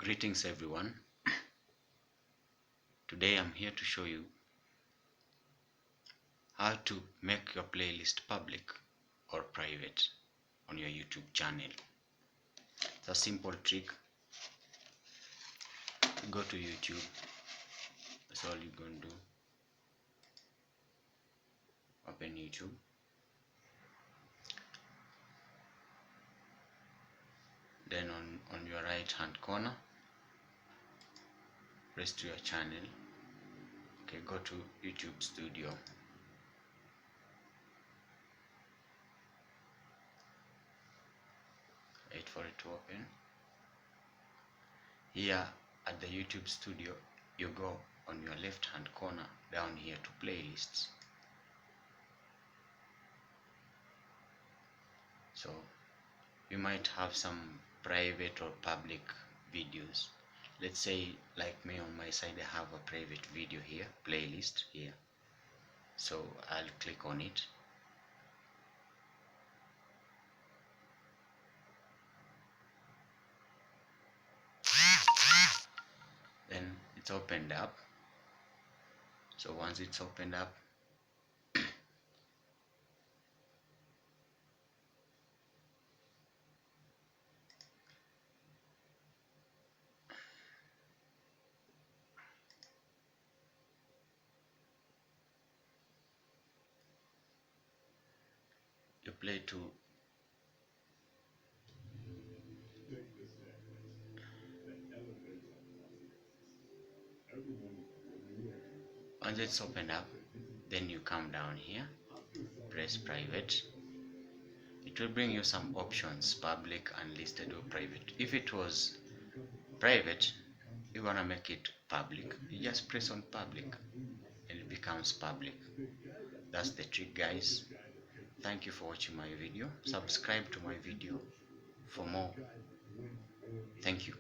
Greetings everyone. Today I'm here to show you how to make your playlist public or private on your YouTube channel. It's a simple trick. Go to YouTube. That's all you're going to do. Open YouTube. Then on your right hand corner, press to your channel. Okay, go to YouTube Studio. Wait for it to open. Here at the YouTube Studio, you go on your left hand corner down here to playlists. So you might have some private or public videos. Let's say like me, on my side I have a private video here, playlist here. So I'll click on it. Then it's opened up. So once it's opened up, you play to once it's opened up, then you come down here, press private. It will bring you some options: public, unlisted, or private. If it was private, you want to make it public, you just press on public and it becomes public. That's the trick, guys. Thank you for watching my video. Subscribe to my video for more. Thank you.